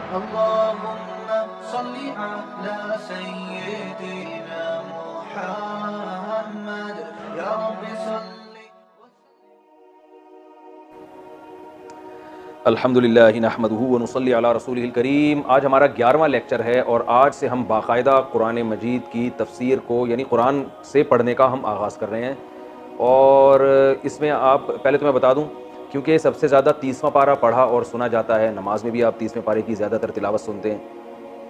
अल्लाहुम्मा सल्ली अला सय्यिदिना मुहम्मद या रब्बी सल्ली। अल्हम्दुलिल्लाहि नहमदुहु व नुसल्ली अला रसूलिहिल करीम। आज हमारा 11वां लेक्चर है और आज से हम बाकायदा कुरान मजीद की तफसीर को यानी कुरान से पढ़ने का हम आगाज़ कर रहे हैं। और इसमें आप पहले तो मैं बता दूं, क्योंकि सबसे ज़्यादा 30वां पारा पढ़ा और सुना जाता है, नमाज में भी आप 30वें पारे की ज़्यादातर तिलावत सुनते हैं,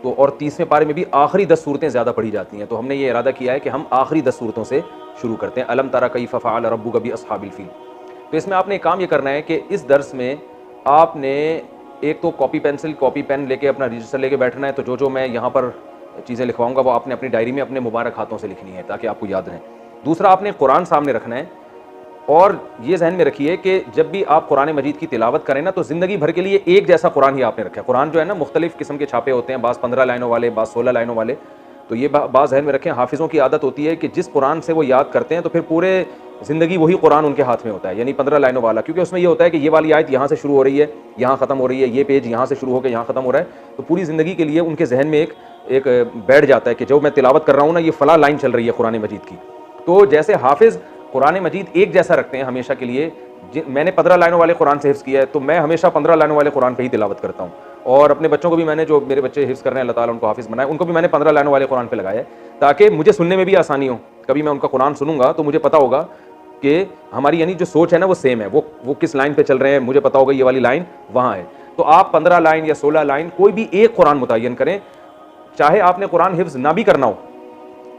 तो और 30वें पारे में भी आखिरी 10 सूरतें ज़्यादा पढ़ी जाती हैं। तो हमने ये इरादा किया है कि हम आखिरी 10 सूरतों से शुरू करते हैं। अलम तरा कैफ़ फ़अल रब्बुक बि अस्हाबिल फ़ील। तो इसमें आपने एक काम ये करना है कि इस दर्स में आपने एक तो कॉपी पेन लेके अपना रजिस्टर लेके बैठना है। तो जो मैं यहाँ पर चीज़ें लिखवाऊंगा वो आपने अपनी डायरी में अपने मुबारक हाथों से लिखनी है ताकि आपको याद रहे। दूसरा, आपने कुरान सामने रखना है और ये जहन में रखिए कि जब भी आप कुरान मजीद की तिलावत करें ना, तो ज़िंदगी भर के लिए एक जैसा कुरान ही आपने रखा है। कुरान जो है ना, मुख्तलिफ किस्म के छापे होते हैं, बाज़ 15 लाइनों वाले, बाज़ 16 लाइनों वाले। तो ये बात जहन में रखें। हाफिज़ों की आदत होती है कि जिस कुरान से वो याद करते हैं तो फिर पूरे ज़िंदगी वही कुरान उनके हाथ में होता है, यानी 15 लाइनों वाला, क्योंकि उसमें ये होता है कि ये वाली आयत यहाँ से शुरू हो रही है, यहाँ ख़त्म हो रही है, ये पेज यहाँ से शुरू होकर यहाँ ख़त्म हो रहा है। तो पूरी ज़िंदगी के लिए उनके जहन में एक बैठ जाता है कि जो मैं तिलावत कर रहा हूँ ना, ये फ़लाँ लाइन चल रही है कुरान मजीद की। तो जैसे हाफिज़ कुरान मजीद एक जैसा रखते हैं हमेशा के लिए। मैंने 15 लाइनों वाले कुरान से हिफ्ज़ किया है, तो मैं हमेशा 15 लाइनों वाले कुरान पे ही तिलावत करता हूँ। और अपने बच्चों को भी मैंने, जो मेरे बच्चे हिफ्ज़ कर रहे हैं, अल्लाह ताला उनको हाफिज़ बनाए, उनको भी मैंने 15 लाइनों वाले कुरान पे लगाया है ताकि मुझे सुनने में भी आसानी हो। कभी मैं उनका कुरान सुनूंगा तो मुझे पता होगा कि हमारी यानी जो सोच है ना वो सेम है, वो किस लाइन पे चल रहे हैं, मुझे पता होगा ये वाली लाइन वहाँ है। तो आप 15 लाइन या 16 लाइन कोई भी एक कुरान मुतय्यन करें। चाहे आपने कुरान हिफ्ज़ ना भी करना हो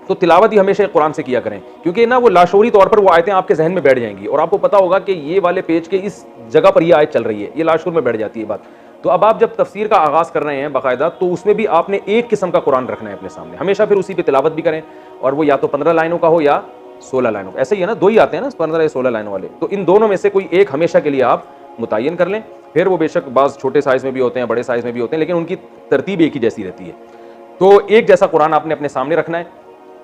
तो तिलावत ही हमेशा कुरान से किया करें, क्योंकि ना वो लाशूरी तौर पर वो आयतें आपके जहन में बैठ जाएंगी और आपको पता होगा कि ये वाले पेज के इस जगह पर ये आयत चल रही है, ये लाशूर में बैठ जाती है बात। तो अब आप जब तफसीर का आगाज़ कर रहे हैं बाकायदा, तो उसमें भी आपने एक किस्म का कुरान रखना है अपने सामने हमेशा, फिर उसी पर तिलावत भी करें। और वो या तो 15 लाइनों का हो या 16 लाइनों का, ऐसे ही है ना, दो ही आते हैं ना 15 या 16 लाइनों वाले। तो इन दोनों में से कोई एक हमेशा के लिए आप मुतय्यन कर लें। फिर वो बेशक बाज़ छोटे साइज़ में भी होते हैं, बड़े साइज़ में भी होते हैं, लेकिन उनकी तरतीब एक ही जैसी रहती है। तो एक जैसा कुरान आपने अपने सामने रखना है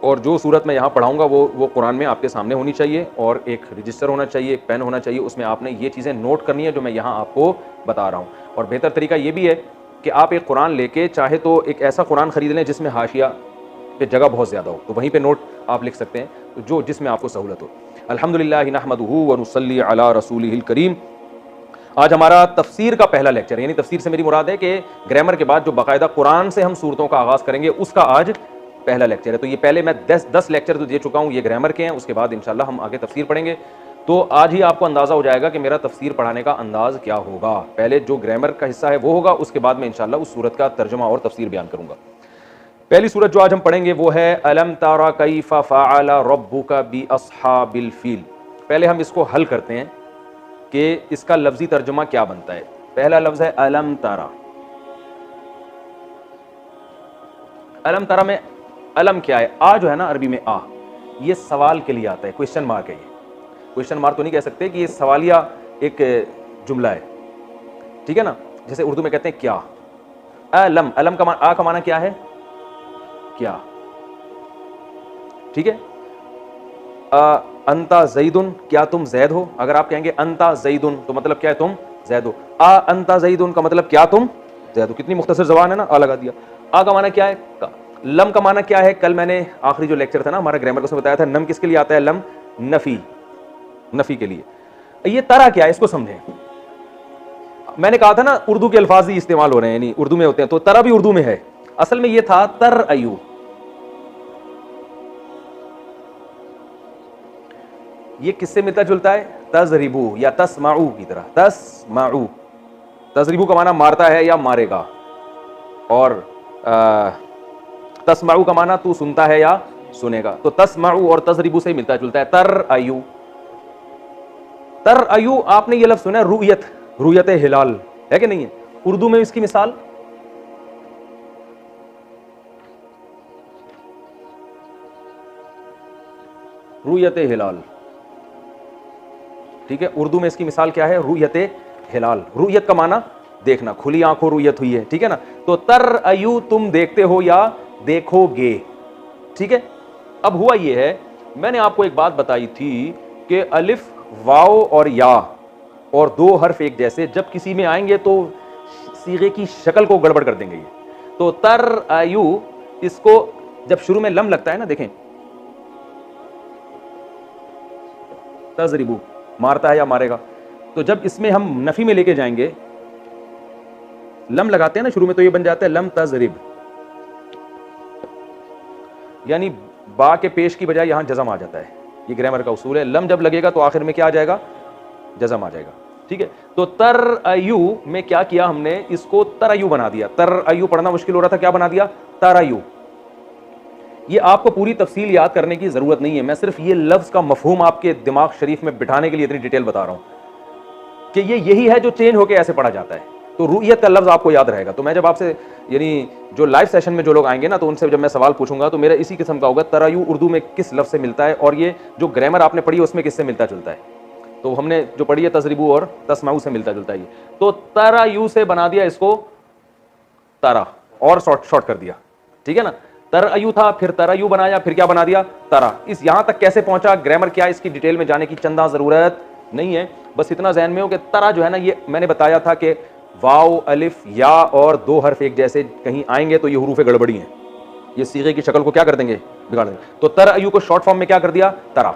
और जो सूरत मैं यहाँ पढ़ाऊँगा वो कुरान में आपके सामने होनी चाहिए और एक रजिस्टर होना चाहिए, एक पेन होना चाहिए, उसमें आपने ये चीज़ें नोट करनी है जो मैं यहाँ आपको बता रहा हूँ। और बेहतर तरीका ये भी है कि आप एक कुरान लेके चाहे तो एक ऐसा कुरान ख़रीद लें जिसमें हाशिया पे जगह बहुत ज़्यादा हो, तो वहीं पे नोट आप लिख सकते हैं, तो जो जिसमें आपको सहूलत हो। अल्हम्दुलिल्लाहि नहमदुहु व नुसल्ली अला रसूलिहिल करीम। आज हमारा तफसीर का पहला लेक्चर, यानी तफसीर से मेरी मुराद है कि ग्रामर के बाद जो बाकायदा कुरान से हम सूरतों का आगाज़ करेंगे, उसका आज पहला लेक्चर है। तो ये पहले मैं 10 लेक्चर तो दे चुका हूँ, ये ग्रामर के हैं, उसके बाद इंशाल्लाह हम आगे तफसीर पढ़ेंगे। तो आज ही आपको अंदाज़ा हो जाएगा कि मेरा तफसीर पढ़ाने का अंदाज़ क्या होगा। पहले जो ग्रामर का हिस्सा है वो होगा, उसके बाद मैं इंशाल्लाह उस सूरत का तर्जुमा और तफसीर बयान करूँगा। पहली सूरत जो आज हम पढ़ेंगे वो है अलम तरा कैफ़ फ़अल रब्बुक बि अस्हाबिल फ़ील। पहले हम इसको हल करते हैं कि इसका लफ्ज़ी तर्जुमा क्या बनता है। पहला लफ्ज़ है अलम तरा। अलम तरा में अलम क्या है? आ जो है ना अरबी में आ, ये सवाल के लिए आता है, क्वेश्चन मार्क है। ये क्वेश्चन मार्क तो नहीं कह सकते कि ये सवालिया एक जुमला है, ठीक है ना। जैसे उर्दू में कहते हैं क्या। अलम, अलम का आ का माना क्या है? क्या, ठीक है। अंता ज़ैदुन, क्या तुम जैद हो? अगर आप कहेंगे अंता ज़ैदुन तो मतलब क्या है? तुम जैद हो। अंता ज़ैदुन का मतलब क्या तुम जैद हो। कितनी मुख्तसर ज़बान है ना, आ लगा दिया। आ का माना क्या है? का। लम का माना क्या है? कल मैंने आखिरी जो लेक्चर था ना हमारा ग्रामर का, उसमें बताया था लम किसके लिए आता है? लम नफी, नफी के लिए। ये तरा क्या है, इसको समझें। मैंने कहा था ना उर्दू के अल्फाज ही इस्तेमाल हो रहे हैं, यानी उर्दू में होते हैं, तो तरा भी उर्दू में है। असल में ये था तर अयू। ये किससे मिलता जुलता है? तजरिबू या तस्माऊ की तरह। तस्माऊ, तजरिबू का माना मारता है या मारेगा, और तस्माऊ का माना तू सुनता है या सुनेगा। तो तस्माऊ और तजरिबू से मिलता जुलता है। तर अयू, तर अयू आपने ये लफ्ज सुना है, रुयत, रुयत हिलाल है कि नहीं है? उर्दू में इसकी मिसाल रुयत हिलाल, ठीक है। उर्दू में इसकी मिसाल क्या है? रुयत हिलाल। रुयत का माना देखना, खुली आंखों रुयत हुई है, ठीक है ना। तो तर अयू तुम देखते हो या देखोगे, ठीक है। अब हुआ ये है, मैंने आपको एक बात बताई थी कि अलिफ, वाव और या और दो हर्फ एक जैसे जब किसी में आएंगे तो सीगे की शक्ल को गड़बड़ कर देंगे ये। तो तरअयु, इसको जब शुरू में लम लगता है ना, देखें तजरिबू, मारता है या मारेगा, तो जब इसमें हम नफी में लेके जाएंगे, लम लगाते हैं ना शुरू में, तो ये बन जाता है लम तजरिब, यानी बा के पेश की बजाय यहां जज़म आ जाता है। ये ग्रामर का उसूल है। लम जब लगेगा तो आखिर में क्या आ जाएगा, जज़म आ जाएगा। ठीक है, तो तरअयु में क्या किया हमने, इसको तरअयु बना दिया। तरअयु पढ़ना मुश्किल हो रहा था, क्या बना दिया, तरअयु। ये आपको पूरी तफसील याद करने की जरूरत नहीं है, मैं सिर्फ ये लफ्ज का मफहूम आपके दिमाग शरीफ में बिठाने के लिए इतनी डिटेल बता रहा हूं कि ये यही है जो चेंज होकर ऐसे पढ़ा जाता है। तो रुयत का लफ्ज आपको याद रहेगा। तो मैं जब आपसे, यानी जो लाइव सेशन में जो लोग आएंगे ना, तो उनसे जब मैं सवाल पूछूंगा तो मेरा इसी किस्म का होगा, तरअयु उर्दू में किस लफ्ज से मिलता है, और ये जो ग्रामर आपने पढ़ी है उसमें किससे मिलता जुलता है। तो हमने जो पढ़ी है तजरिबू और तस्माऊ से मिलता जुलता है ये। तो तरअयु से बना दिया इसको तरा, और शॉर्ट कर दिया। ठीक है ना, तरअयु था, फिर तरअयु बनाया, फिर क्या बना दिया, तरा। इस यहां तक कैसे पहुंचा, ग्रामर क्या, इसकी डिटेल में जाने की चंदा जरूरत नहीं है। बस इतना ज़हन में हो कि तरा जो है ना, ये मैंने बताया था कि वाव, अलिफ, या और दो हर्फ एक जैसे कहीं आएंगे तो ये हुरूफ गड़बड़ी हैं, ये सीगे की शक्ल को क्या कर देंगे, बिगाड़ देंगे। तो तरअयु को शॉर्ट फॉर्म में क्या कर दिया, तरा।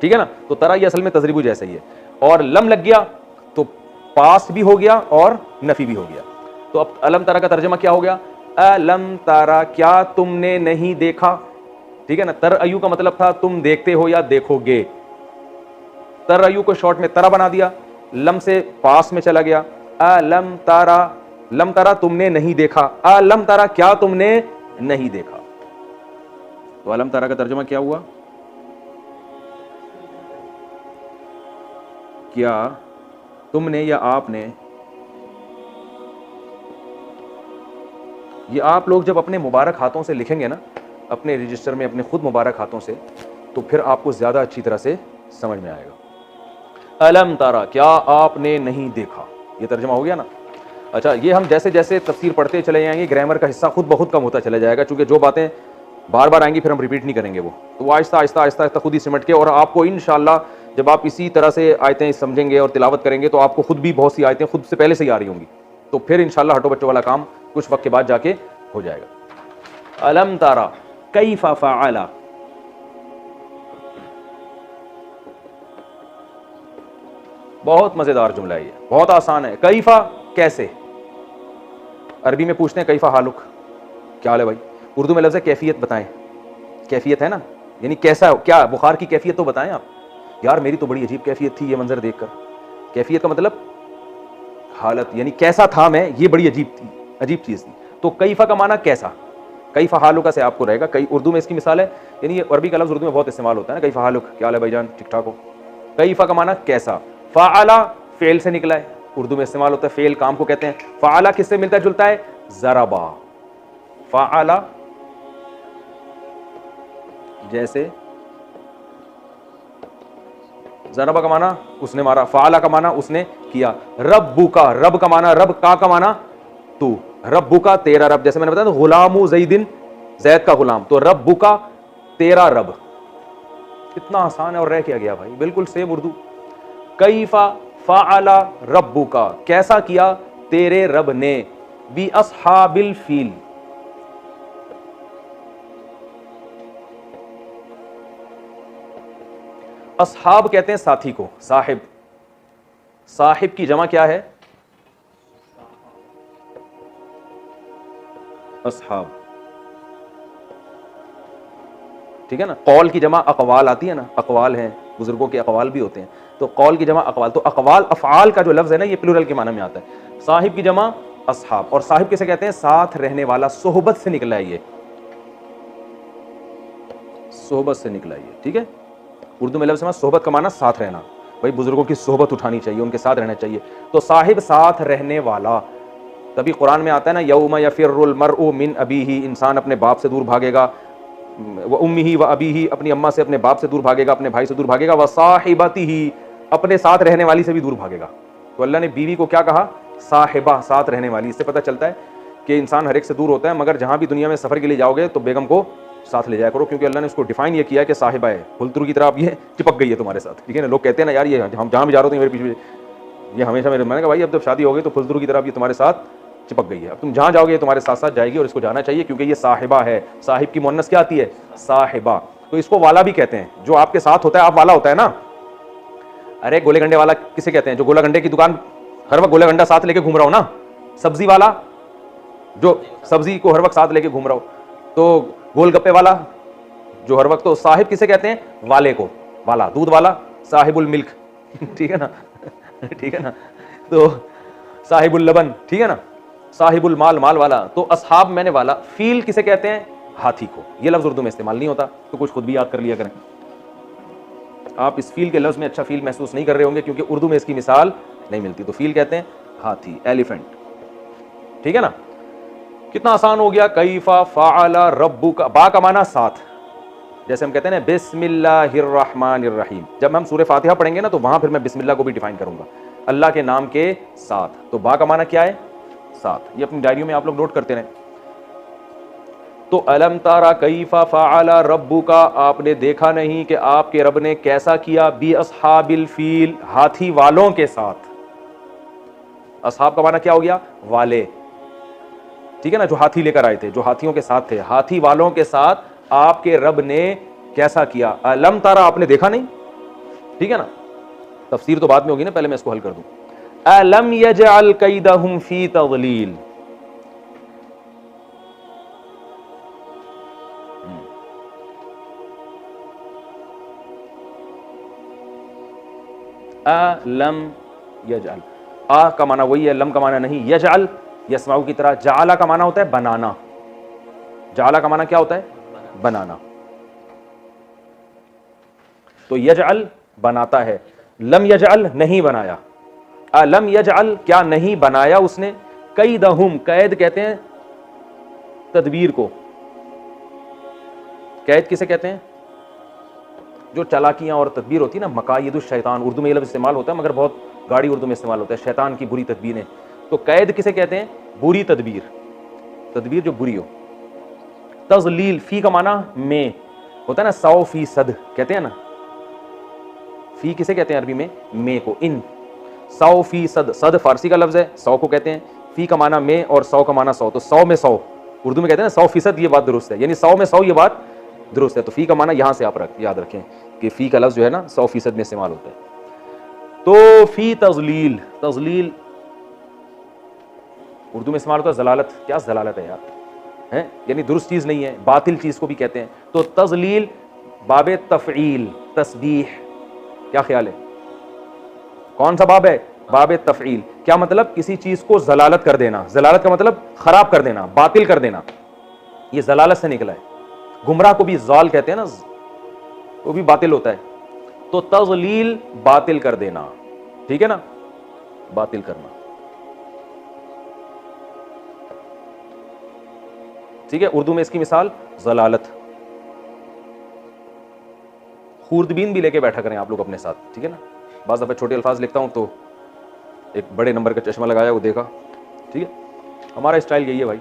ठीक है ना, तो तरा ये असल में तजरिबू जैसा ही है। और लम लग गया तो पास भी हो गया और नफी भी हो गया। तो अब अलम तरा का तर्जमा क्या हो गया, अलम तारा, क्या तुमने नहीं देखा। ठीक है ना, तरअयु का मतलब था तुम देखते हो या देखोगे। तरअयु को शॉर्ट में तरा बना दिया, लम से पास में चला गया, अलम तारा, लम तारा तुमने नहीं देखा, अलम तारा क्या तुमने नहीं देखा। तो अलम तारा का तर्जुमा क्या हुआ, क्या तुमने या आपने। ये आप लोग जब अपने मुबारक हाथों से लिखेंगे ना, अपने रजिस्टर में अपने खुद मुबारक हाथों से, तो फिर आपको ज्यादा अच्छी तरह से समझ में आएगा। अलम तारा, क्या आपने नहीं देखा, ये तर्जुमा हो गया ना। अच्छा, ये हम जैसे जैसे तफसीर पढ़ते चले जाएंगे, ग्रामर का हिस्सा खुद ब खुद कम होता चला जाएगा, क्योंकि जो बातें बार बार आएंगी फिर हम रिपीट नहीं करेंगे वो, तो आहिस्ता आहिस्ता आहिस्ता आहिस्ता खुद ही सिमट के, और आपको इंशाअल्लाह जब आप इसी तरह से आयतें समझेंगे और तिलावत करेंगे तो आपको खुद भी बहुत सी आयतें खुद से पहले से ही आ रही होंगी, तो फिर इंशाअल्लाह हटो बच्चों वाला काम कुछ वक्त के बाद जाके हो जाएगा। अलम तारा कैफा फ़अला, बहुत मजेदार जुमला है ये, बहुत आसान है। कैफा कैसे, अरबी में पूछते हैं कैफा हालुक, क्या हाल है भाई। उर्दू में लफ्ज़ है कैफियत, बताएं। कैफियत है ना, यानी कैसा, क्या बुखार की कैफियत तो बताएं आप। यार मेरी तो बड़ी अजीब कैफियत थी ये मंजर देखकर। कैफियत का मतलब हालत, यानी कैसा था मैं, ये बड़ी अजीब थी, अजीब चीज थी। तो कैफा का माना कैसा, कैफा हालुका से आपको रहेगा। कई उर्दू में इसकी मिसाल है, यानी ये अरबी का लफ्ज़ उर्दू में बहुत इस्तेमाल होता है ना, कैफा हालुक, क्या हाल है भाईजान, ठीक ठाक हो। कैफा का माना कैसा। फ़अला फेल से निकला है, उर्दू में इस्तेमाल होता है, फेल काम को कहते हैं। फ़अला किससे मिलता जुलता है, ज़रबा। फ़अला जैसे, ज़रबा का माना उसने मारा, फ़अला का माना उसने किया। रब्बुका, रब का माना, रब का माना तू, रब्बुका तेरा रब। जैसे मैंने बताया था गुलामु ज़ैदिन, ज़ैद का गुलाम, तो रब्बुका तेरा रब। इतना आसान है और रह क्या गया भाई, बिल्कुल सेम उर्दू। कैफा फ़अला रब्बुका, कैसा किया तेरे रब ने, बी अस्हाबिल फील, अस्हाब कहते हैं साथी को, साहिब। साहिब की जमा क्या है, अस्हाब। ठीक है ना, कौल की जमा अकवाल आती है ना, अकवाल हैं, बुजुर्गों के अकवाल भी होते हैं, तो कौल की जमा अकवाल। तो अकवाल अफ़आल का जो लफ्ज़ है ना, ये प्लूरल के माने में आता है। साहिब की जमा अस्हाब, और साहिब किसे कहते हैं, साथ रहने वाला, सोहबत से निकला है ये, सोहबत से निकला है ये। ठीक है, उर्दू में लफ्ज़ सोहबत का माना साथ रहना, भाई बुजुर्गों की सोहबत उठानी चाहिए, उनके साथ रहना चाहिए। तो साहिब साथ रहने वाला, तभी कुरान में आता है ना, यौम यफ़िर्रुल मर्उ मिन अबीही, इंसान अपने बाप से दूर भागेगा, व उम्मिही व अबीही, अपनी अम्मा से अपने बाप से दूर भागेगा, अपने भाई से दूर भागेगा, व साहिबतिही, अपने साथ रहने वाली से भी दूर भागेगा। तो अल्लाह ने बीवी को क्या कहा, साहिबा, साथ रहने वाली। इससे पता चलता है कि इंसान हर एक से दूर होता है, मगर जहां भी दुनिया में सफर के लिए जाओगे तो बेगम को साथ ले जाया करो, क्योंकि अल्लाह ने उसको डिफाइन ये किया है कि साहिबा है, फुलतरू की तरह अब ये चिपक गई है तुम्हारे साथ। ठीक है ना, लोग कहते हैं ना यार ये हम जहां भी जा रहे होते हैं मेरे पीछे, ये हमेशा मैंने कहा भाई अब जब शादी हो गई तो फुजदरू की तरह अब ये तुम्हारे साथ चिपक गई है, अब तुम जहां जाओगे तुम्हारे साथ साथ जाएगी और इसको जाना चाहिए, क्योंकि ये साहिबा है। साहिब की मुन्नस क्या आती है? साहिबा। तो इसको वाला भी कहते हैं, जो आपके साथ होता है। आप वाला होता है ना, अरे गोले गंडे वाला किसे कहते हैं? जो गोला गंडे की दुकान हर वक्त गोला गंडा साथ लेके घूम रहा हो ना। सब्जी वाला, जो सब्जी को हर वक्त साथ लेके घूम रहा हो। तो गोलगप्पे वाला जो हर वक्त। तो साहिब किसे कहते हैं? वाले को। वाला दूध वाला, साहिबुल मिल्क ठीक है ना ठीक है ना। तो साहिबुल लबन, ठीक है ना। साहिबुल माल, माल वाला। तो असहाब मैंने वाला। फील किसे कहते हैं? हाथी को। ये लफ्ज उर्दू में इस्तेमाल नहीं होता, तो कुछ खुद भी याद कर लिया करें। आप इस फील के लफ्ज में अच्छा फील महसूस नहीं कर रहे होंगे, क्योंकि उर्दू में इसकी मिसाल नहीं मिलती। तो फील कहते हैं हाथी, एलिफेंट, ठीक है ना। कितना आसान हो गया। कैफा फ़अला रब्बुका, बा का माना साथ। जैसे हम कहते हैं ना बिस्मिल्लाहिर्रहमानिर्रहीम, जब हम सूरह फातिहा पढ़ेंगे ना तो वहां फिर मैं बिस्मिल्लाह को भी डिफाइन करूंगा, अल्लाह के नाम के साथ। तो बा का माना क्या है? साथ। ये अपनी डायरियों में आप लोग नोट करते रहें। तो अलम तारा कैफा फ़अला रब्बुका, आपने देखा नहीं कि आपके रब ने कैसा किया, बी अस्हाबिल फील, हाथी वालों के साथ। असहाब का माना क्या हो गया? वाले, ठीक है ना, जो हाथी लेकर आए थे, जो हाथियों के साथ थे। हाथी वालों के साथ आपके रब ने कैसा किया? अलम तारा, आपने देखा नहीं, ठीक है ना। तफसीर तो बाद में होगी ना, पहले मैं इसको हल कर दूं। अलम यजअल कैदहुम फी तज़लील, अलम यजअल, आ का माना वही है, लम का माना नहीं। यजअल यसमाउ की तरह। जाला का माना होता है बनाना। जाला का माना क्या होता है? बनाना। तो यजअल बनाता है, लम यजअल नहीं बनाया। अलम यजअल, क्या नहीं बनाया उसने? कैदहुम, कैद कहते हैं तदबीर को। कैद किसे कहते हैं? जो चालाकियां और तदबीर होती है ना, मकायिदुश शैतान, उर्दू में ये लफ्ज़ इस्तेमाल होता है मगर बहुत गाड़ी उर्दू में इस्तेमाल होता है। शैतान की बुरी तदबीरें। तो कैद किसे कहते हैं? बुरी तदबीर, तदबीर जो बुरी हो। तज़लील, फी का माना में होता है ना, 100% कहते हैं ना। फी किसे कहते हैं अरबी में? में को। इन 100%, सद फारसी का लफ्ज है, 100 को कहते हैं। फी का माना में और 100 का माना 100। तो 100 में 100 उर्दू में कहते हैं ना 100%, ये बात दुरुस्त है, यानी 100 में 100 ये बात दुरुस्त है। तो फी का माना यहां से आप याद रखें कि फी का लफ्ज जो है ना 100% में इस्तेमाल होता है। तो फी तज़लील, तज़लील उर्दू में इस्तेमाल होता है जलालत। क्या जलालत है यार, है यानी दुरुस्त चीज नहीं है, बातिल चीज को भी कहते हैं। तो तज़लील बाबे तफ़ईल, तस्बीह, क्या ख्याल है? कौन सा बाब है? बाबे तफ़ईल। क्या मतलब? किसी चीज को जलालत कर देना। जलालत का मतलब खराब कर देना, बातिल कर देना। ये जलालत से निकला है। गुमराह को भी जाल कहते हैं ना, वो भी बातिल होता है। तो तज़लील बातिल कर देना, ठीक है ना, बातिल करना, ठीक है। उर्दू में इसकी मिसाल जलालत। खुर्दबीन भी लेके बैठा करें आप लोग अपने साथ, ठीक है ना। बाज़ दफ़ा छोटे अल्फाज लिखता हूं तो एक बड़े नंबर का चश्मा लगाया, वो देखा, ठीक है। हमारा स्टाइल यही है भाई,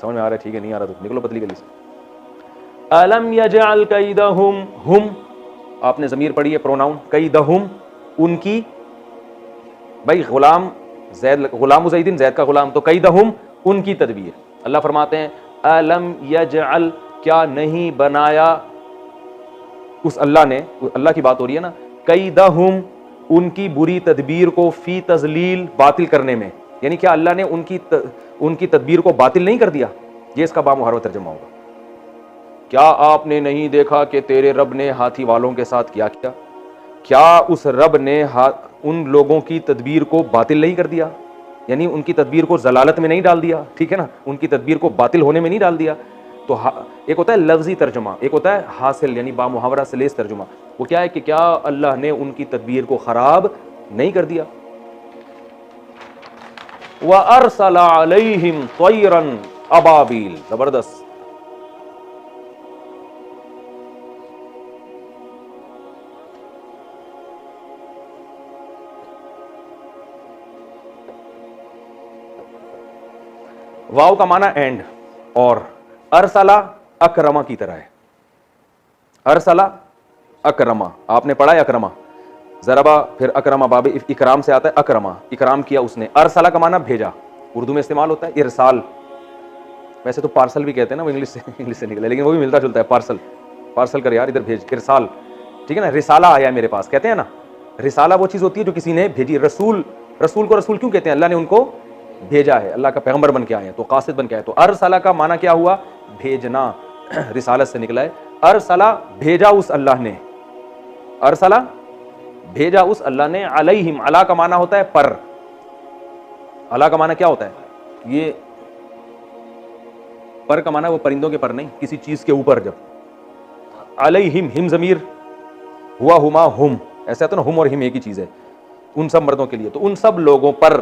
समझ में आ रहा है? ठीक है, नहीं आ रहा तो निकलो पतली गली से। अलम यजअल कैदहुम, हुम आपने ज़मीर पढ़ी है, प्रोनाउन। कैदहुम उनकी, भाई गुलाम जैद, गुलाम ज़ैदिन, जैद का गुलाम। तो कैदहुम उनकी तदबीर। अल्लाह फरमाते हैं अलम यजअल, क्या नहीं बनाया उस अल्लाह ने, अल्लाह की बात हो रही है ना, कैदहुम उनकी बुरी तदबीर को, फी तज़लील बातिल करने में, यानी क्या अल्लाह ने उनकी तदबीर को बातिल नहीं कर दिया? ये इसका बामुहारा तर्जुमा होगा। क्या आपने नहीं देखा कि तेरे रब ने हाथी वालों के साथ क्या किया? क्या उस रब ने उन लोगों की तदबीर को बातिल नहीं कर दिया, यानी उनकी तदबीर को जलालत में नहीं डाल दिया, ठीक है ना, उनकी तदबीर को बातिल होने में नहीं डाल दिया। तो एक होता है लफ्जी तर्जुमा, एक होता है हासिल यानी बामुहावरा से लेस तर्जुमा। वो क्या है कि क्या अल्लाह ने उनकी तदबीर को खराब नहीं कर दिया। व अरसला अलैहिम तयरन अबाबील, जबरदस्त। वाव का माना एंड, और अरसला अकरमा की तरह है। अरसला अकरमा, आपने पढ़ा है अकरमा। ज़रबा, फिर अकरमा, बाब इकराम से आता है अकरमा, इकराम किया उसने। अरसला का माना भेजा, उर्दू में इस्तेमाल होता है इरसाल। वैसे तो पार्सल भी कहते हैं ना, वो इंग्लिश से निकले, लेकिन वो भी मिलता जुलता है। पार्सल, पार्सल कर यार, इधर भेज, इरसाल, ठीक है ना। रिसाला आया मेरे पास, कहते हैं ना, रिसाला वो चीज़ होती है जो किसी ने भेजी। रसूल, रसूल को रसूल क्यों कहते हैं? अल्लाह ने उनको भेजा है, अल्लाह का पैगंबर बन के आए हैं, तो कासिद बन के आए। तो अरसला का माना क्या हुआ? भेजना, रिसालत से निकला है। अरसला, भेजा उस अल्लाह ने, अरसला भेजा उस अल्लाह ने। अलैहिम, अला का माना होता है पर, अला का माना क्या होता है? ये पर का माना वो परिंदों के पर नहीं, किसी चीज के ऊपर। जब अलैहिम, हिम जमीर, हुआ हुमा हुम, ऐसा तो ना, हुम और हिम एक ही चीज है, उन सब मर्दों के लिए। तो उन सब लोगों पर,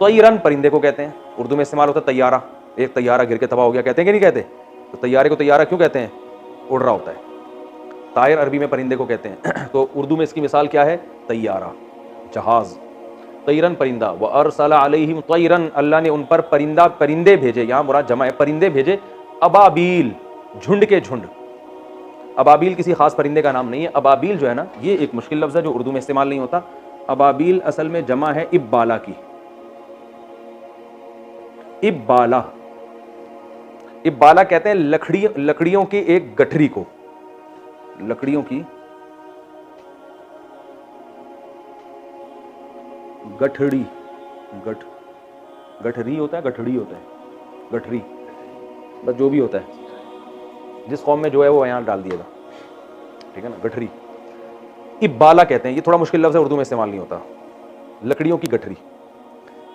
तैरन परिंदे को कहते हैं, उर्दू में इस्तेमाल होता है तैयारा। एक तैयारा गिर के तबाह हो गया, कहते हैं कि नहीं कहते? तो तैयारे को तैयारा क्यों कहते हैं? उड़ रहा होता है। तायर अरबी में परिंदे को कहते हैं। तो उर्दू में इसकी मिसाल क्या है? तैयारा, जहाज। तैरन परिंदा, व अरसला अलैहिम तैरन, अल्लाह ने उन पर परिंदा, परिंदे भेजे, यहां मुराद जमा है, परिंदे भेजे। अबाबील, झुंड के झुंड। अबाबील किसी खास परिंदे का नाम नहीं है। अबाबील जो है ना, ये एक मुश्किल लफ्ज़ है जो उर्दू में इस्तेमाल नहीं होता। अबाबील असल में जमा है इब्बाला की, इब्बाला। इब्बाला कहते हैं लकड़ियों की एक गठरी को, लकड़ियों की गठड़ी, गठरी होता है, गठड़ी होता है, गठरी, बस जो भी होता है, जिस कौम में जो है वो यहाँ डाल दिएगा, ठीक है ना। गठरी, इब्बाला कहते हैं, ये थोड़ा मुश्किल लफ्ज़ है, उर्दू में इस्तेमाल नहीं होता। लकड़ियों की गठरी,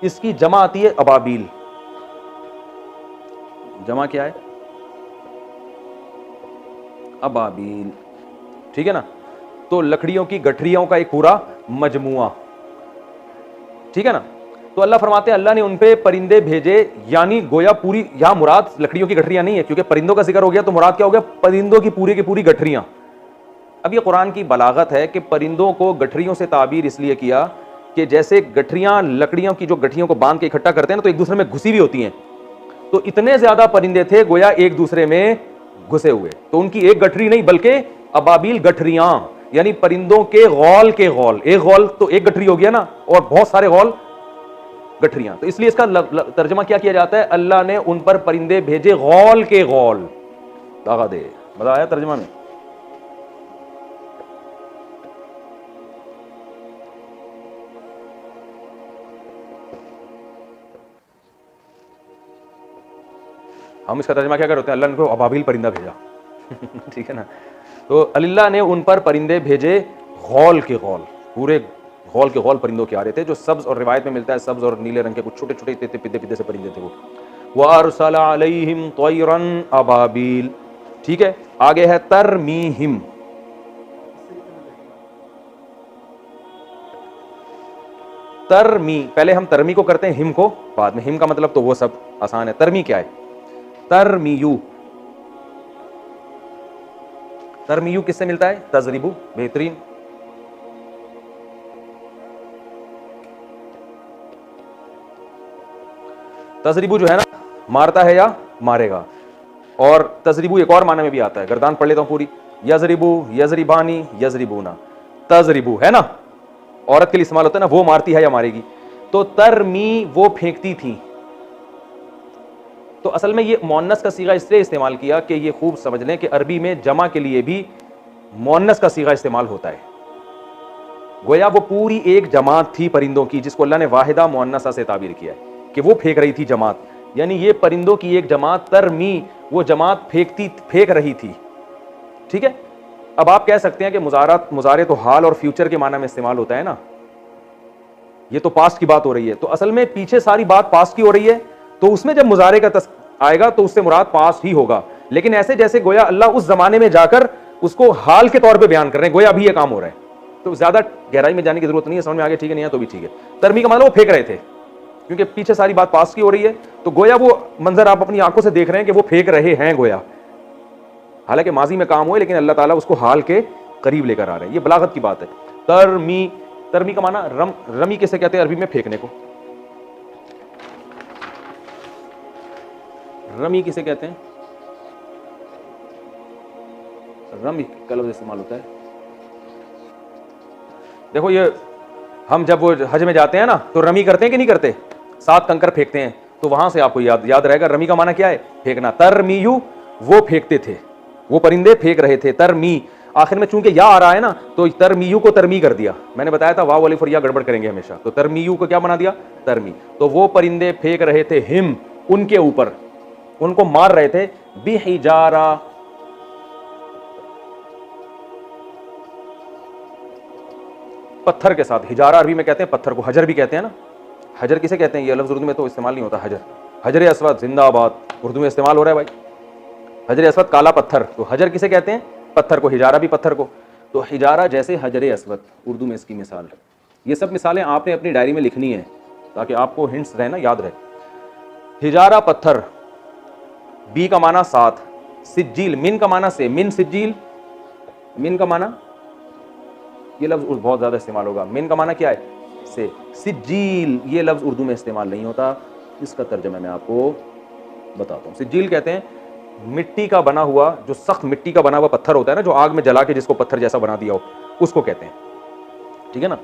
इसकी जमा आती है अबाबील। जमा क्या है? अबाबील, ठीक है ना। तो लकड़ियों की गठरियों का एक पूरा मजमुआ, ठीक है ना। तो अल्लाह फरमाते हैं अल्लाह ने उन पे परिंदे भेजे, यानी गोया पूरी, यहां मुराद लकड़ियों की गठरियां नहीं है, क्योंकि परिंदों का जिक्र हो गया, तो मुराद क्या हो गया? परिंदों की पूरी गठरियां। अब ये कुरान की बलागत है कि परिंदों को गठरियों से ताबीर इसलिए किया कि जैसे गठरियां, लकड़ियों की जो गठरियों को बांध के इकट्ठा करते हैं ना, तो एक दूसरे में घुसी हुई होती हैं। तो इतने ज्यादा परिंदे थे गोया एक दूसरे में घुसे हुए, तो उनकी एक गठरी नहीं बल्कि अबाबील गठरियां, यानी परिंदों के गौल के गौल। एक गौल तो एक गठरी हो गया ना, और बहुत सारे गौल गठरियां। तो इसलिए इसका तर्जमा क्या किया जाता है? अल्लाह ने उन पर परिंदे भेजे गौल के गौल। दागा दे, मजा आया तर्जमा में? हम इसका तर्जमा क्या करते हैं? अल्लाह ने अबाबील परिंदा भेजा। ठीक है ना। तो अल्लाह ने उन पर परिंदे भेजे गौल के गौल, पूरे गौल के गौल परिंदों के आ रहे थे, जो सब्ज, और रिवायत में मिलता है सब्ज और नीले रंग के कुछ छोटे छोटे पिद्दे से परिंदे थे वो। वअरसला अलैहिम तैरन अबाबील, ठीक है। आगे है तरमीहिम, तरमी, पहले हम तरमी को करते हैं, हिम को बाद में। हिम का मतलब तो वो सब आसान है, तरमी क्या है? तरमीयू, तरमीयू किससे मिलता है? तजरिबू, बेहतरीन। तजरिबू जो है ना, मारता है या मारेगा। और तजरिबू एक और माने में भी आता है, गर्दान पढ़ लेता हूं पूरी। यजरिबू, यजरिबानी, यजरिबूना, तजरिबू है ना, औरत के लिए इस्तेमाल होता है ना, वो मारती है या मारेगी। तो तरमी, वो फेंकती थी। तो असल में ये मुअन्नस का सीगा इसलिए इस्तेमाल किया कि ये खूब समझ लें कि अरबी में जमा के लिए भी मुअन्नस का सीगा इस्तेमाल होता है। गोया वो पूरी एक जमात थी परिंदों की, जिसको अल्लाह ने वाहिदा मुअन्नसा से ताबीर किया है कि वो फेंक रही थी जमात, यानी ये परिंदों की एक जमात, तरमी, वो जमात फेंक रही थी, ठीक है। अब आप कह सकते हैं कि मुजारे तो हाल और फ्यूचर के माना में इस्तेमाल होता है ना, ये तो पास्ट की बात हो रही है। तो असल में पीछे सारी बात पास्ट की हो रही है, तो उसमें जब मुजारे का आएगा तो उससे मुराद पास्ट ही होगा। लेकिन ऐसे जैसे गोया अल्लाह उस जमाने में जाकर उसको हाल के तौर पे बयान कर रहे हैं, गोया अभी ये काम हो रहा है। तो ज्यादा गहराई में जाने की जरूरत नहीं है, समझ में आ गया? ठीक है, नहीं है तो भी ठीक है। तरमी का मतलब वो फेंक रहे थे, क्योंकि पीछे सारी बात पास्ट की हो रही है, तो गोया वो मंजर आप अपनी आंखों से देख रहे हैं कि वो फेंक रहे हैं गोया, हालांकि माजी में काम हुए, लेकिन अल्लाह ताला उसको हाल के करीब लेकर आ रहे हैं। ये बलागत की बात है। तरमी, तरमी का माना रमी किसे कहते हैं अरबी में? फेंकने को। रमी किसे कहते हैं? रमी का लफ्ज़ इस्तेमाल होता है, देखो ये हम जब वो हज में जाते हैं ना तो रमी करते हैं कि नहीं करते, 7 कंकर फेंकते हैं, तो वहां से आपको याद रहेगा रमी का माना क्या है, फेंकना। तरमीयू वो फेंकते थे, वो परिंदे फेंक रहे थे। तरमी आखिर में चूंकि या आ रहा है ना तो तरमीयू को तरमी कर दिया। मैंने बताया था वाव अलिफ और या गड़बड़ करेंगे हमेशा, तो तरमीयू को क्या बना दिया, तरमी। तो वो परिंदे फेंक रहे थे हिम उनके ऊपर, उनको मार रहे थे बिहिजारा, पत्थर के साथ। हिजारा अरबी में कहते हैं पत्थर को, हजर भी कहते हैं ना। हजर किसे कहते हैं, ये लफ्ज उर्दू में तो इस्तेमाल नहीं होता। हजर, हजर अस्वद जिंदाबाद उर्दू में इस्तेमाल हो रहा है भाई। हजर अस्वद काला पत्थर, तो हजर किसे कहते हैं, पत्थर को। हिजारा भी पत्थर को। तो हिजारा जैसे हजर अस्वद उर्दू में इसकी मिसाल। ये सब मिसालें आपने अपनी डायरी में लिखनी है ताकि आपको हिंट्स रहे ना, याद रहे। हिजारा पत्थर, बी का माना 7, सिज्जील मिन का माना से, मिन सिज्जील, मिन का माना, ये लफ्ज बहुत ज्यादा इस्तेमाल होगा। मिन का माना क्या है, से। सिज्जील ये लफ्ज उर्दू में इस्तेमाल नहीं होता, इसका तर्जमा मैं आपको बताता हूँ। सिज्जील कहते हैं मिट्टी का बना हुआ, जो सख्त मिट्टी का बना हुआ पत्थर होता है ना, जो आग में जला के जिसको पत्थर जैसा बना दिया हो, उसको कहते हैं, ठीक है ना।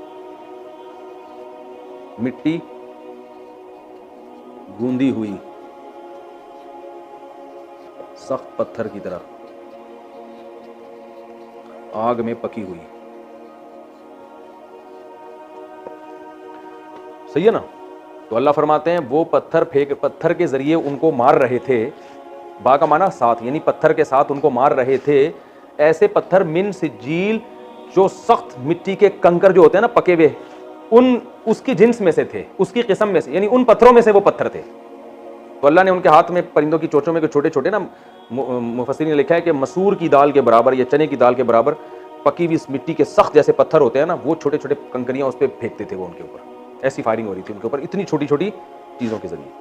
मिट्टी गूंदी हुई सख्त पत्थर की तरह, आग में पकी हुई, सही है ना। तो अल्लाह फरमाते हैं वो पत्थर के जरिए उनको मार रहे थे। बा का माना 7, यानी पत्थर के साथ उनको मार रहे थे। ऐसे पत्थर मिन सिज्जील, जो सख्त मिट्टी के कंकर जो होते हैं ना पके हुए, उसकी जिन्स में से थे, उसकी किस्म में से, यानी उन पत्थरों में से वो पत्थर थे। तो अल्लाह ने उनके हाथ में परिंदों की चोंचों में छोटे छोटे ना, मुफस्सिरीन ने लिखा है कि मसूर की दाल के बराबर या चने की दाल के बराबर पकी हुई इस मिट्टी के सख्त जैसे पत्थर होते हैं ना, वो छोटे छोटे कंकरियां उस पर फेंकते थे वो उनके ऊपर। ऐसी फायरिंग हो रही थी उनके ऊपर इतनी छोटी छोटी चीजों के जरिए।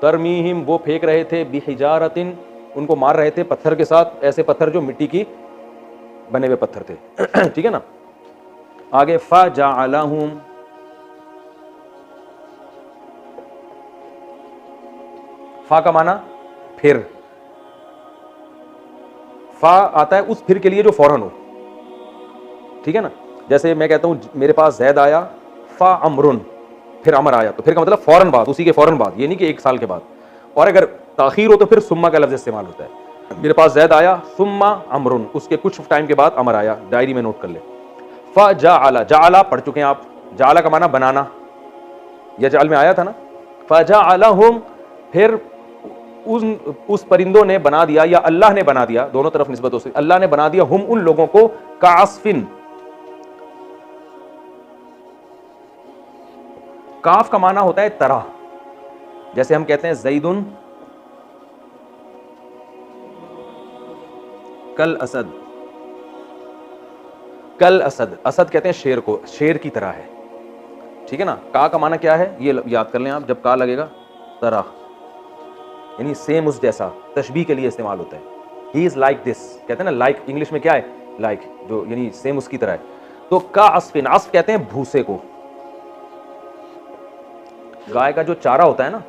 तरमीहिम वो फेंक रहे थे बिहिजारतिन, उनको मार रहे थे पत्थर के साथ, ऐसे पत्थर जो मिट्टी की बने हुए पत्थर थे। ठीक है ना। आगे फजअलहुम, फा का माना फिर, फा आता है उस फिर के लिए जो फौरन हो, ठीक है ना। जैसे मैं कहता हूं मेरे पास जैद आया, फा अमरुन, फिर अमर आया, तो फिर का मतलब फौरन बाद, उसी के फौरन बाद, ये नहीं कि 1 साल के बाद। और अगर ताखीर हो तो फिर सुम्मा का लफ्ज इस्तेमाल होता है। मेरे पास जैद आया, सुम्मा अमरुन, उसके कुछ टाइम के बाद अमर आया, डायरी में नोट कर ले। फजअला, जअला पढ़ चुके हैं आप, जअला का माना बनाना, यजअल में आया था ना। फजअलहुम, फिर उस परिंदों ने बना दिया, या अल्लाह ने बना दिया, दोनों तरफ निस्बत हो सकती, अल्लाह ने बना दिया हम उन लोगों को, कास्फिन, काफ का माना होता है तरह। जैसे हम कहते हैं जैदुन कल असद, कल असद, असद कहते हैं शेर को, शेर की तरह है, ठीक है ना। का का माना क्या है ये याद कर लें आप, जब का लगेगा तरह, यानी सेम उस जैसा, तशबीह के लिए इस्तेमाल होता है। ही इज लाइक दिस, कहते हैं ना लाइक, इंग्लिश में क्या है लाइक, जो यानी सेम उसकी तरह है। तो का अस्फिन, अस्फ कहते हैं भूसे को, गाय का जो चारा होता है ना,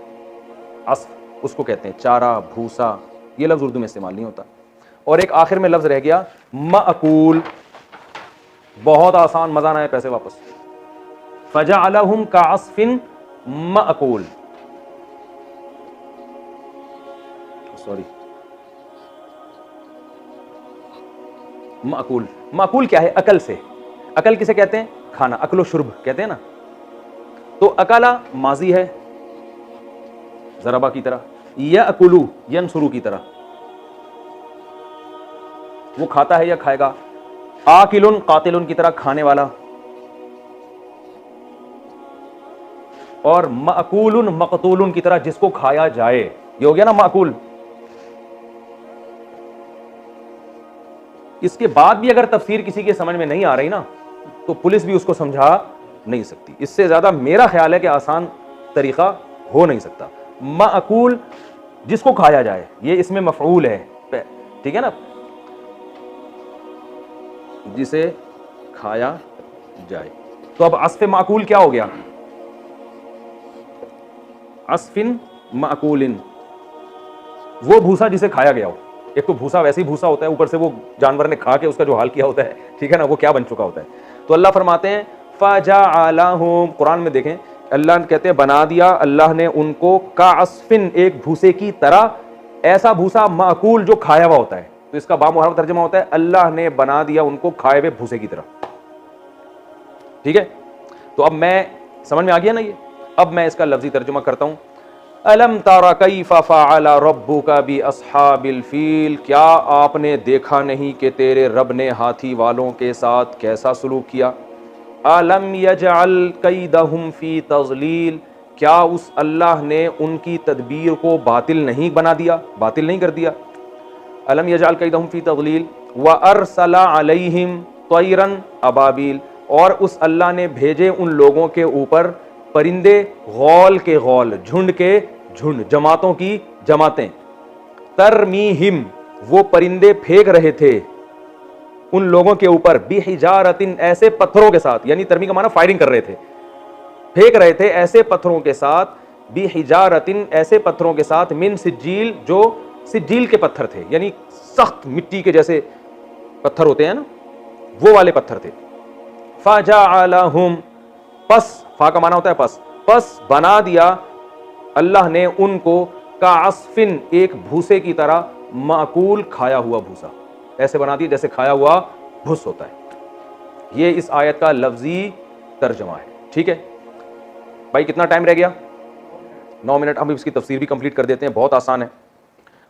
अस्फ उसको कहते हैं चारा, भूसा। ये लफ्ज उर्दू में इस्तेमाल नहीं होता। और एक आखिर में लफ्ज रह गया मअकूल, बहुत आसान, मजा ना आए पैसे वापस। फजअलहुम कास्फिन मअकूल, सॉरी, मअकूल, मअकूल क्या है, अकल से। अकल किसे कहते हैं, खाना, अकलो शुर्ब कहते हैं ना। तो अकाला माजी है जरबा की तरह, या अकुलू यनसुरू की तरह, वो खाता है या खाएगा। आकिलुन कातिलुन की तरह, खाने वाला। और मअकूलुन मकतूलुन की तरह, जिसको खाया जाए। ये हो गया ना मअकूल। इसके बाद भी अगर तफसीर किसी के समझ में नहीं आ रही ना, तो पुलिस भी उसको समझा नहीं सकती। इससे ज्यादा मेरा ख्याल है कि आसान तरीका हो नहीं सकता। मअकूल जिसको खाया जाए, ये इसमें मफऊल है, ठीक है ना, जिसे खाया जाए। तो अब अस्फ़ माकूल क्या हो गया, अस्फिन माकूलिन, वो भूसा जिसे खाया गया हो। एक तो भूसा वैसे ही भूसा होता है, ऊपर से वो जानवर ने खा के उसका जो हाल किया होता है, ठीक है ना, वो क्या बन चुका होता है। तो अल्लाह फरमाते हैं फ़जअलहुम, कुरान में देखें अल्लाह कहते हैं बना दिया अल्लाह ने उनको काअस्फिन, एक भूसे की तरह, ऐसा भूसा माकूल जो खाया हुआ होता है। तो इसका बामुहावरा तर्जुमा होता है अल्लाह ने बना दिया उनको खाए हुए भूसे की तरह। ठीक है, तो अब मैं समझ में आ गया ना ये। अब मैं इसका लफ्जी तर्जुमा करता हूं। अलम तारा कैफ़ फ़अल रब्बुका बि अस्हाबिल फील, क्या आपने देखा नहीं कि तेरे रब ने हाथी वालों के साथ कैसा सलूक किया। अलम यजअल कैदहुम फी तज़लील, क्या उस अल्लाह ने उनकी तदबीर को बातिल नहीं बना दिया, बातिल नहीं कर दिया। अलम यजअल कैदहुम फी तज़लील व अरसला अलैहिम तयरन अबाबिल, और उस अल्लाह ने भेजे उन लोगों के ऊपर परिंदे गौल के गौल, झुंड के झुंड, जमातों की जमातें। तरमीहिम, वो परिंदे फेंक रहे थे उन लोगों के ऊपर, बिहिजारतिन, ऐसे पत्थरों के साथ, यानी तरमी का माना फायरिंग कर रहे थे, फेंक रहे थे ऐसे पत्थरों के साथ, बिहिजारतिन, ऐसे पत्थरों के साथ, मिन सिज्जील, जो सिज्जील के पत्थर थे, यानी सख्त मिट्टी के जैसे पत्थर होते हैं ना, वो वाले पत्थर थे। फजअलहुम, पस, फा का माना होता है पस बना दिया अल्लाह ने उनको काअस्फिन, एक भूसे की तरह, माकूल, खाया हुआ भूसा, ऐसे बना दिया जैसे खाया हुआ भूस होता है। ये इस आयत का लफ्जी तर्जमा है। ठीक है भाई, कितना टाइम रह गया? 9 मिनट। हम इसकी तफसीर भी कंप्लीट कर देते हैं, बहुत आसान है।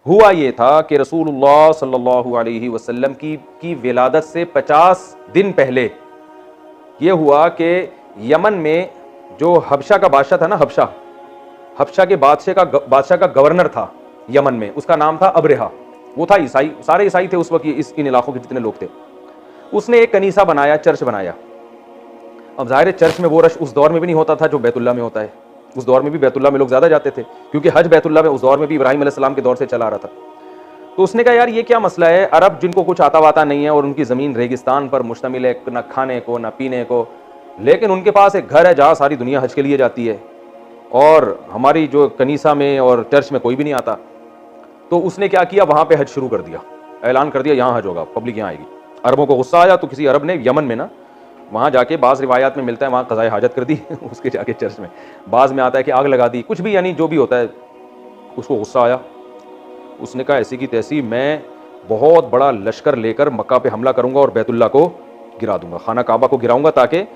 हुआ ये था कि रसूलुल्लाह सल्लल्लाहु अलैहि वसल्लम की विलादत से 50 दिन पहले ये हुआ कि यमन में जो हबशा का बादशाह था ना, हबशा के बादशाह का गवर्नर था यमन में, उसका नाम था अब्रहा। वो था ईसाई, सारे ईसाई थे उस वक्त, इन इलाकों के जितने लोग थे। उसने एक कनीसा बनाया, चर्च बनाया। अब जाहिर है चर्च में वो रश उस दौर में भी नहीं होता था जो बैतुल्लाह में होता है। उस दौर में भी बैतुल्लाह में लोग ज्यादा जाते थे, क्योंकि हज बैतुल्लाह में उस दौर में भी इब्राहिम अलैहिस्सलाम के दौर से चला आ रहा था। तो उसने कहा यार ये क्या मसला है, अरब जिनको कुछ आता वाता नहीं है और उनकी ज़मीन रेगिस्तान पर मुश्तमिल है, ना खाने को ना पीने को, लेकिन उनके पास एक घर है जहाँ सारी दुनिया हज के लिए जाती है, और हमारी जो कनीसा में और चर्च में कोई भी नहीं आता। तो उसने क्या किया, वहाँ पे हज शुरू कर दिया, ऐलान कर दिया यहाँ हज होगा, पब्लिक यहाँ आएगी। अरबों को गुस्सा आया तो किसी अरब ने यमन में ना, वहाँ जाके बाज़ रिवायात में मिलता है वहाँ क़ज़ाए हाजत कर दी उसके जाके चर्च में, बाज़ में आता है कि आग लगा दी, कुछ भी, यानी जो भी होता है। उसको गुस्सा आया, उसने कहा ऐसी की तैसी मैं बहुत बड़ा लश्कर लेकर मक्का पे हमला करूंगा और बैतुल्लाह को गिरा दूंगा, खाना काबा को गिराऊंगा, ताकि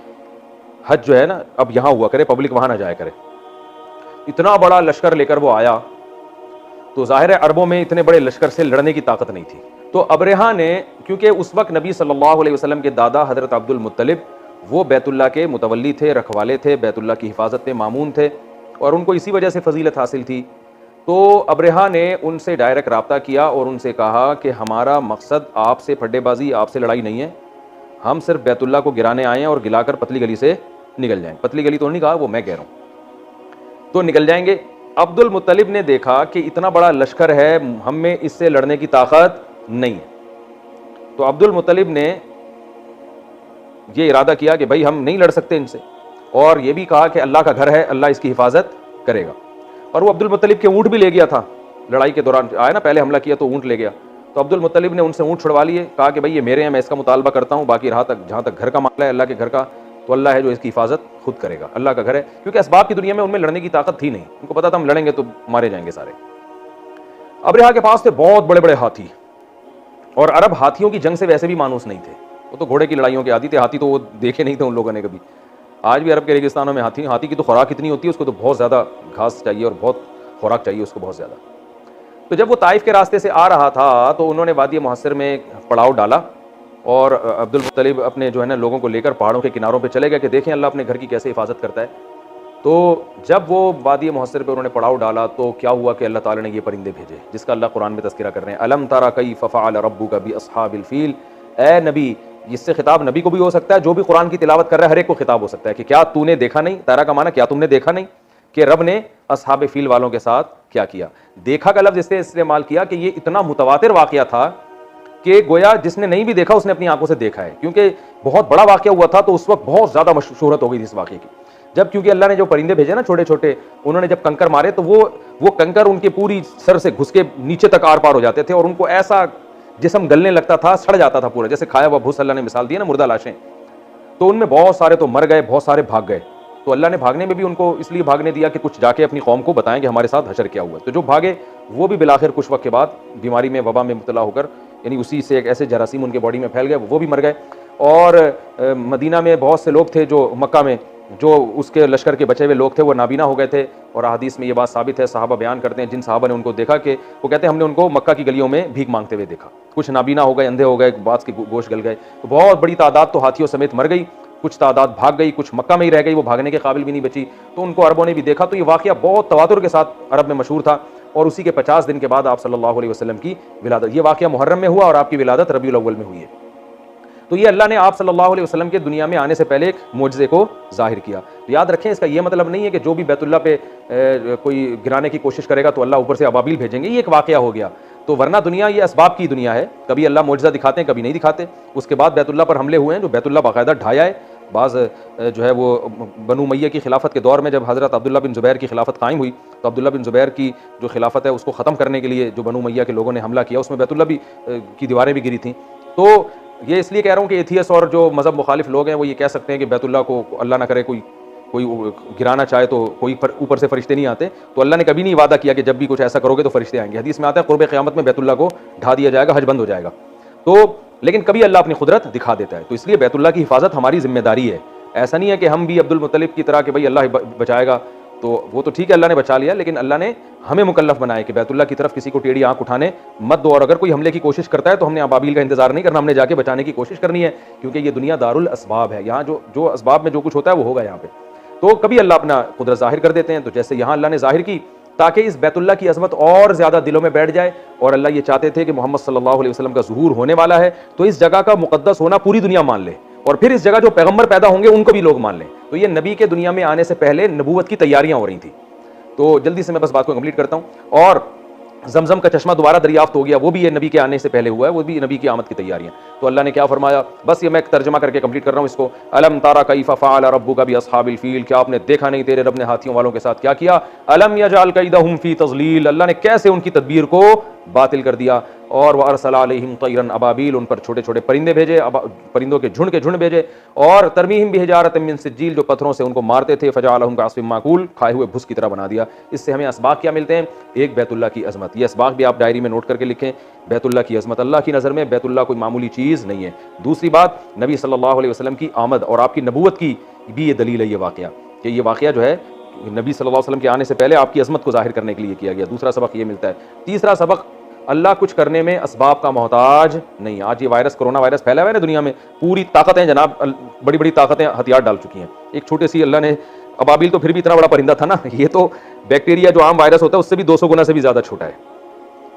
हज जो है ना अब यहाँ हुआ करे, पब्लिक वहाँ ना जाया करे। इतना बड़ा लश्कर लेकर वो आया, तो जाहिर है अरबों में इतने बड़े लश्कर से लड़ने की ताकत नहीं थी। तो अब्रहा ने, क्योंकि उस वक्त नबी सल्लल्लाहु अलैहि वसल्लम के दादा हज़रत अब्दुल मुत्तलिब वो बैतुल्लाह के मुतवल्ली थे, रखवाले थे, बैतुल्लाह की हिफाजत में मामून थे, और उनको इसी वजह से फजीलत हासिल थी। तो अब्रहा ने उनसे डायरेक्ट रब्ता किया और उनसे कहा कि हमारा मकसद आपसे फड्डेबाजी, आपसे लड़ाई नहीं है, हम सिर्फ बैतुल्लाह को गिराने आए हैं और गिराकर पतली गली से निकल जाएं। पतली गली तो नहीं कहा, वो मैं कह रहा हूँ, तो निकल जाएंगे। अब्दुल मुत्तलिब ने देखा कि इतना बड़ा लश्कर है, हम में इससे लड़ने की ताकत नहीं है। तो अब्दुल मुत्तलिब ने ये इरादा किया कि भाई हम नहीं लड़ सकते इनसे, और ये भी कहा कि अल्लाह का घर है, अल्लाह इसकी हिफाजत करेगा। और वो अब्दुल मुत्तलिब के ऊँट भी ले गया था, लड़ाई के दौरान आया ना, पहले हमला किया तो ऊँट ले गया। तो अब्दुल मुत्तलिब ने उनसे ऊँट छुड़वा लिए, कहा कि भाई ये मेरे हैं, मैं इसका मुतालबा करता हूँ, बाकी रहा तक जहाँ तक घर का मामला है अल्लाह के घर का, तो अल्लाह है जो इसकी हिफाजत खुद करेगा, अल्लाह का घर है। क्योंकि असबाब की दुनिया में उनमें लड़ने की ताकत थी नहीं, उनको पता था हम लड़ेंगे तो मारे जाएंगे सारे। अब्रहा के पास थे बहुत बड़े बड़े हाथी, और अरब हाथियों की जंग से वैसे भी मानूस नहीं थे, वो तो घोड़े की लड़ाइयों के आदी थे। हाथी तो वो देखे नहीं थे उन लोगों ने कभी। आज भी अरब के रेगिस्तानों में हाथी की तो खुराक इतनी होती है, उसको तो बहुत ज़्यादा घास चाहिए और बहुत खुराक चाहिए उसको, बहुत ज़्यादा। तो जब वो ताइफ के रास्ते से आ रहा था तो उन्होंने वादी मुहस्सिर में पड़ाव डाला, और अब्दुल मुत्तलिब अपने जो है ना लोगों को लेकर पहाड़ों के किनारों पे चले गए कि देखें अल्लाह अपने घर की कैसे हिफाजत करता है। तो जब वो वादी मुहस्सिर पे उन्होंने पड़ाव डाला तो क्या हुआ कि अल्लाह ताला ने ये परिंदे भेजे, जिसका अल्लाह कुरान में तज़किरा कर रहे हैं, अलम तरा कैफ़ फ़अल रब्बुका बि अस्हाबिल फील। ए नबी, इससे खिताब नबी को भी हो सकता है, जो भी कुरान की तिलावत कर रहा है हर एक को खिताब हो सकता है कि क्या तूने देखा नहीं, तारा का माना क्या तुमने देखा नहीं कि रब ने अस्हाब फील वालों के साथ क्या किया। देखा का लफ्ज़ इससे इस्तेमाल किया कि ये इतना मुतवातिर वाक़या था कि गोया जिसने नहीं भी देखा उसने अपनी आंखों से देखा है, क्योंकि बहुत बड़ा वाक़या हुआ था। तो उस वक्त बहुत ज़्यादा शोहरत हो गई थी इस वाक़े की, जब क्योंकि अल्लाह ने जो परिंदे भेजे ना छोटे छोटे, उन्होंने जब कंकर मारे तो वो कंकर उनके पूरी सर से घुस के नीचे तक आर पार हो जाते थे, और उनको ऐसा जिस्म गलने लगता था, सड़ जाता था पूरा, जैसे खाया हुआ भूस। अल्लाह ने मिसाल दी ना मुर्दा लाशें, तो उनमें बहुत सारे तो मर गए, बहुत सारे भाग गए। तो अल्लाह ने भागने में भी उनको इसलिए भागने दिया कि कुछ जाके अपनी कौम को बताएं कि हमारे साथ हशर क्या हुआ। तो जो भागे वो भी बिलाखिर कुछ वक्त के बाद बीमारी में, वबा में मुब्तला होकर, यानी उसी से एक ऐसे जरासीम उनके बॉडी में फैल गए, वो भी मर गए। और मदीना में बहुत से लोग थे, जो मक्का में जो उसके लश्कर के बचे हुए लोग थे, वो नाबीना हो गए थे। और हदीस में ये बात साबित है, सहाबा बयान करते हैं, जिन सहाबा ने उनको देखा कि वो कहते हैं हमने उनको मक्का की गलियों में भीख मांगते हुए देखा। कुछ नाबीना हो गए, अंधे हो गए, बात के गोश्त गल गए। तो बहुत बड़ी तादाद तो हाथियों समेत मर गई, कुछ तादाद भाग गई, कुछ मक्का में ही रह गई, वो भागने के काबिल भी नहीं बची। तो उनको अरबों ने भी देखा। तो ये वाक़या बहुत तवातुर के साथ अरब में मशहूर था। और उसी के 50 दिन के बाद आप सल्लल्लाहु अलैहि वसल्लम की विलादत, ये वाक़या मुहर्रम में हुआ और आपकी विलादत रबीउल अव्वल में हुई है। तो ये अल्लाह ने आप सल्लल्लाहु अलैहि वसल्लम के दुनिया में आने से पहले एक मोजज़े को ज़ाहिर किया। तो याद रखें, इसका ये मतलब नहीं है कि जो भी बैतुल्लाह पे कोई गिराने की कोशिश करेगा तो अल्लाह ऊपर से अबाबिल भेजेंगे, ये एक वाक़या हो गया। तो वरना दुनिया ये असबाब की दुनिया है, कभी अल्लाह मोजज़ा दिखाते हैं, कभी नहीं दिखाते। उसके बाद बैतुल्लाह पर हमले हुए हैं, जो बैतुल्लाह बाकायदा ढाया है। बाज़ जो है वो बनु उमय्या की खिलाफत के दौर में जब हज़रत अब्दुल्लाह बिन ज़ुबैर की खिलाफत कायम हुई, तो अब्दुल्लाह बिन ज़ुबैर की जो खिलाफत है उसको ख़त्म करने के लिए जो बनु उमय्या के लोगों ने हमला किया, उसमें बैतुल्लाह भी की दीवारें भी गिरी थीं। तो ये इसलिए कह रहा हूँ कि एथियस और जो मज़हब मुखालिफ लोग हैं वो ये कह सकते हैं कि बैतुल्लाह को अल्लाह ना करे कोई गिराना चाहे तो कोई ऊपर से फरिश्ते नहीं आते। तो अल्लाह ने कभी नहीं वादा किया कि जब भी कुछ ऐसा करोगे तो फरिश्ते आएंगे। हदीस में आता है क़ुर्ब क़यामत में बैतुल्लाह को ढा दिया जाएगा, हज बंद हो जाएगा। तो लेकिन कभी अल्लाह अपनी कुदरत दिखा देता है। तो इसलिए बैतुल्लाह की हिफाजत हमारी जिम्मेदारी है। ऐसा नहीं है कि हम भी अब्दुल मुत्तलिब की तरह कि भाई अल्लाह बचाएगा, तो वो तो ठीक है, अल्लाह ने बचा लिया, लेकिन अल्लाह ने हमें मुकल्लफ बनाया कि बैतुल्लाह की तरफ किसी को टेढ़ी आंख उठाने मत दो। और अगर कोई हमले की कोशिश करता है तो हमने अबाबिल का इंतजार नहीं करना, हमने जाके बचाने की कोशिश करनी है, क्योंकि ये दुनिया दारुल असबाब है। यहाँ जो असबाब में जो कुछ होता है वो होगा यहाँ पे। तो कभी अल्लाह अपना कुदरत जाहिर कर देते हैं, तो जैसे यहाँ अल्लाह ने जाहिर की ताकि इस बैतुल्लाह की अजमत और ज़्यादा दिलों में बैठ जाए। और अल्लाह ये चाहते थे कि मोहम्मद सल्लल्लाहु अलैहि वसल्लम का ज़ुहूर होने वाला है, तो इस जगह का मुक़द्दस होना पूरी दुनिया मान ले, और फिर इस जगह जो पैगम्बर पैदा होंगे उनको भी लोग मान लें। तो ये नबी के दुनिया में आने से पहले नबूवत की तैयारियां हो रही थी। तो जल्दी से मैं बस बात को कंप्लीट करता हूं। और जमजम का चश्मा दोबारा दरियाफ्त हो गया, वो भी ये नबी के आने से पहले हुआ है, वो भी नबी की आमद की तैयारियां। तो अल्लाह ने क्या फरमाया, बस ये मैं तर्जमा करके कंप्लीट कर रहा हूं इसको। अलम तारा कैफ़ फ़अल रब्बुका बिअस्हाबिल फ़ील, क्या आपने देखा नहीं तेरे रब ने हाथियों वालों के साथ क्या किया। अलम यजअल कैदहुम फ़ी तज़लील, अल्लाह ने कैसे उनकी तदबीर को बातिल कर दिया। और वअरसल अलैहिम तैरन अबाबिल, उन पर छोटे छोटे परिंदे भेजे, परिंदों के झुंड भेजे। और तरमीहिम बिहिजारतिन मिन सिज्जील, जो पत्थरों से उनको मारते थे, फजअलहुम कअस्फिन माकूल, खाए हुए भुस की तरह बना दिया। इससे हमें असबाब क्या मिलते हैं, एक बैतुल्लाह की अजमत। ये असबाब भी आप डायरी में नोट करके लिखें। बैतुल्लाह की अजमत, अल्लाह की नज़र में बैतुल्लाह कोई मामूली चीज़ नहीं है। दूसरी बात, नबी सल्लल्लाहु अलैहि वसल्लम की आमद और आपकी नबूवत की भी ये दलील है, ये वाक़या कि ये वाक़या जो है नबी सल्लल्लाहु अलैहि वसल्लम के आने से पहले आपकी अजमत को जाहिर करने के लिए किया गया। दूसरा सबक ये मिलता है। तीसरा सबक, अल्लाह कुछ करने में असबाब का मोहताज नहीं। आज ये वायरस, कोरोना वायरस फैला हुआ है ना दुनिया में, पूरी ताकतें जनाब, बड़ी बड़ी ताकतें हथियार डाल चुकी हैं। एक छोटे सी अल्लाह ने, अबाबिल तो फिर भी इतना बड़ा परिंदा था ना, ये तो बैक्टीरिया जो आम वायरस होता है उससे भी 200 गुना से भी ज़्यादा छोटा है।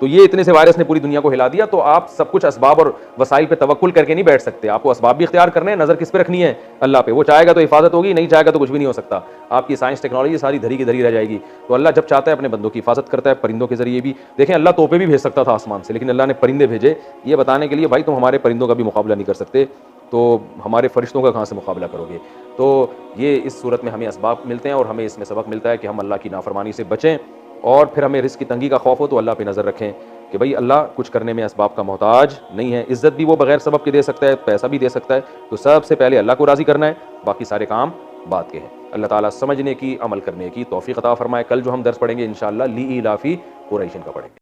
तो ये इतने से वायरस ने पूरी दुनिया को हिला दिया। तो आप सब कुछ असबाब और वसाइल पे तवक्कुल करके नहीं बैठ सकते, आपको असबाब भी इख्तियार करने हैं। नज़र किस पे रखनी है, अल्लाह पे। वो चाहेगा तो हिफाजत होगी, नहीं चाहेगा तो कुछ भी नहीं हो सकता। आपकी साइंस टेक्नोलॉजी सारी धरी की धरी रह जाएगी। तो अल्लाह जब चाहता है अपने बंदों की हिफाजत करता है, परिंदों के जरिए भी। देखें, अल्लाह तोपे भी भेज सकता था आसमान से, लेकिन अल्लाह ने परिंदे भेजे ये बताने के लिए भाई तुम हमारे परिंदों का भी मुकाबला नहीं कर सकते, तो हमारे फरिश्तों का कहाँ से मुकाबला करोगे। तो ये इस सूरत में हमें असबाब मिलते हैं और हमें इसमें सबक मिलता है कि हम अल्लाह की नाफरमानी से बचें। और फिर हमें रिस्क की तंगी का खौफ हो तो अल्लाह पे नज़र रखें कि भाई अल्लाह कुछ करने में असबाब का मोहताज नहीं है। इज़्ज़त भी वो बगैर सबब के दे सकता है, पैसा भी दे सकता है। तो सबसे पहले अल्लाह को राज़ी करना है, बाकी सारे काम बात के हैं। अल्लाह ताला समझने की, अमल करने की तौफीक अता फरमाए। कल जो हम दर्स पढ़ेंगे इंशाअल्लाह ली इलाफ़ी कुरैशिन का पढ़ेंगे।